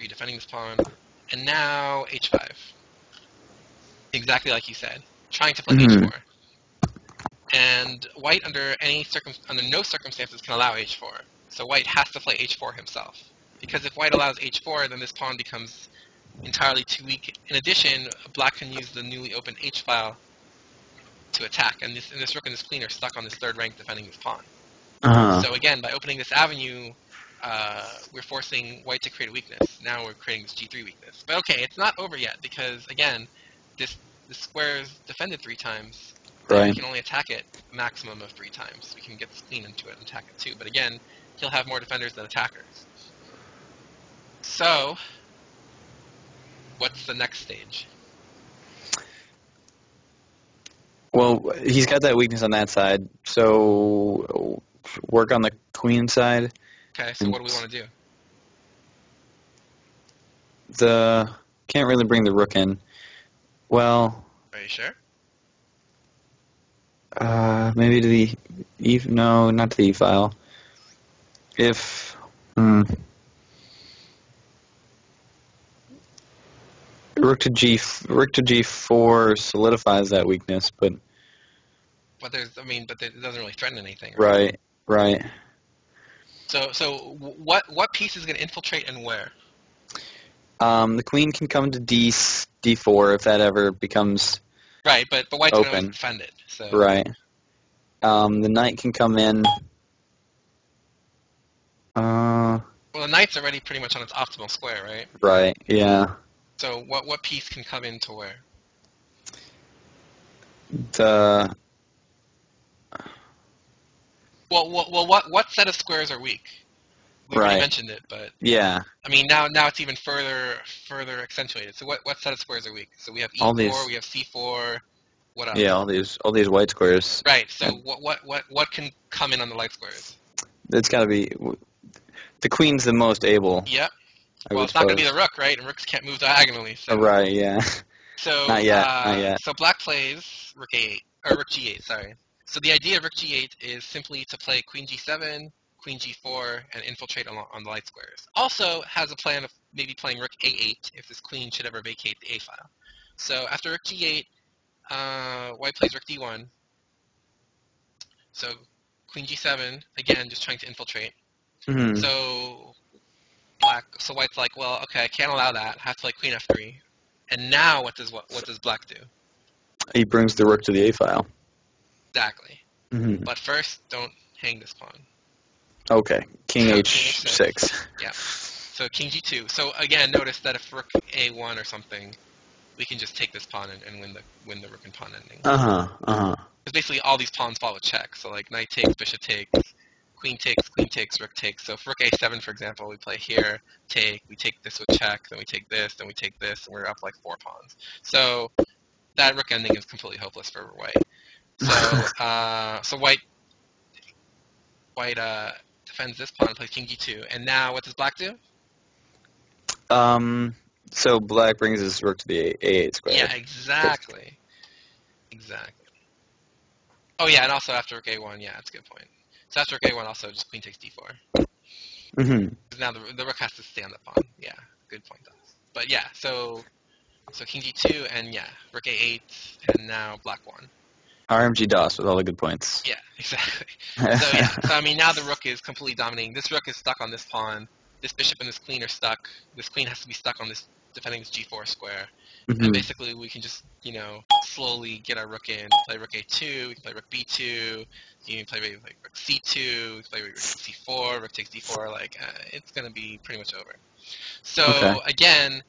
defending this pawn, and now h5. Exactly like you said, trying to play h4. And white under no circumstances can allow h4. So white has to play h4 himself. Because if white allows h4, then this pawn becomes entirely too weak. In addition, black can use the newly opened h file to attack, and this rook and this queen are stuck on this third rank defending this pawn. So again, by opening this avenue, we're forcing white to create a weakness. Now we're creating this g3 weakness. But okay, it's not over yet, because again, this square is defended 3 times. Right. We can only attack it a maximum of 3 times. We can get this queen into it and attack it too. But again, he'll have more defenders than attackers. So, what's the next stage? Well, he's got that weakness on that side, so work on the queen side. Okay, so what do we want to do? Can't really bring the rook in. Well... Are you sure? Maybe to the no, not to the e-file. If... Rook to g4 solidifies that weakness, but it doesn't really threaten anything. Right? Right. So what piece is going to infiltrate and where? The queen can come to d4 if that ever becomes right, but white's going to defend it. So. Right. The knight can come in. Well, the knight's already pretty much on its optimal square, right? Right. Yeah. So what piece can come into where? What set of squares are weak? We already mentioned it, but yeah. I mean now it's even further accentuated. So what set of squares are weak? So we have e4, we have c4. What else? Yeah, all these white squares. Right. So what can come in on the light squares? It's got to be the queen's the most able. Yep. Well, it's not going to be the rook, right? And rooks can't move diagonally. So. Right, yeah. So, not yet. So black plays rook a8, or rook g8, sorry. So the idea of rook g8 is simply to play queen g7, queen g4, and infiltrate on the light squares. Also has a plan of maybe playing rook a8 if this queen should ever vacate the a file. So after rook g8, white plays rook d1. So queen g7, again, just trying to infiltrate. So white's like, well, okay, I can't allow that. I have to play queen f3. And now what does black do? He brings the rook to the a file. Exactly. But first, don't hang this pawn. Okay, king h6. Yeah. So king g2. So again, notice that if rook a1 or something, we can just take this pawn and win the rook and pawn ending. Because basically all these pawns follow check. So like knight takes, bishop takes. Queen takes, rook takes. So if rook a7, for example, we play here, we take this with check, then we take this, then we take this, and we're up like 4 pawns. So that rook ending is completely hopeless for white. So so white defends this pawn and plays king g2. And now what does black do? So black brings his rook to the a8 square. Yeah, exactly. Exactly. Oh yeah, and also after rook a1, yeah, that's a good point. So after rook a1, also just queen takes d4. Now the rook has to stay on the pawn. Yeah, good point. But yeah, so king g2 and yeah, rook a8, and now black won. RMG DOS with all the good points. Yeah, exactly. So I mean now the rook is completely dominating. This rook is stuck on this pawn. This bishop and this queen are stuck. This queen has to be stuck on this defending this g4 square. And basically we can just, slowly get our rook in. Play rook a2, we can play rook b2, you can play rook c2, we can play rook c4, rook takes d4, it's going to be pretty much over. So again,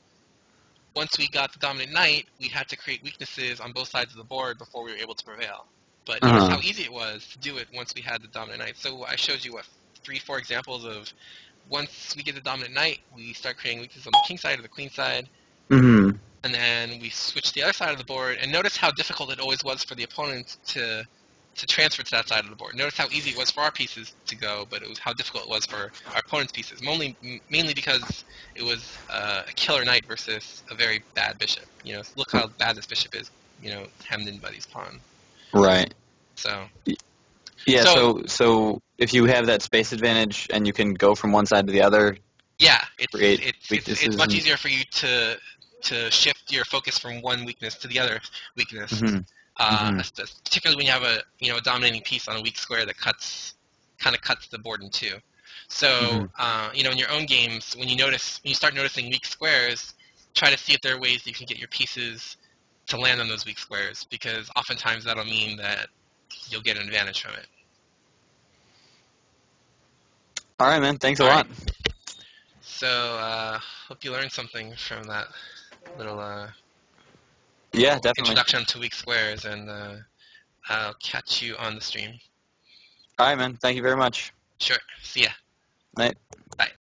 once we got the dominant knight, we had to create weaknesses on both sides of the board before we were able to prevail. But notice how easy it was to do it once we had the dominant knight. So I showed you, 3-4 examples of once we get the dominant knight, we start creating weaknesses on the king side or the queen side. And then we switch to the other side of the board, and notice how difficult it always was for the opponent to transfer to that side of the board. Notice how easy it was for our pieces to go, but it was how difficult it was for our opponent's pieces, mainly because it was a killer knight versus a very bad bishop. Look how bad this bishop is, hemmed in by these pawns. Right. So... Yeah, so if you have that space advantage and you can go from one side to the other, Yeah, create it's weaknesses much and. easier for you to shift your focus from one weakness to the other weakness. Hmm. Hmm. Particularly when you have a dominating piece on a weak square that kind of cuts the board in two. Hmm. So in your own games, when you start noticing weak squares, try to see if there are ways you can get your pieces to land on those weak squares, because oftentimes that'll mean that you'll get an advantage from it. All right, man. Thanks a All right. lot. So hope you learned something from that little Yeah, definitely. introduction to weak squares, and I'll catch you on the stream. All right, man. Thank you very much. Sure. See ya. Night. Bye.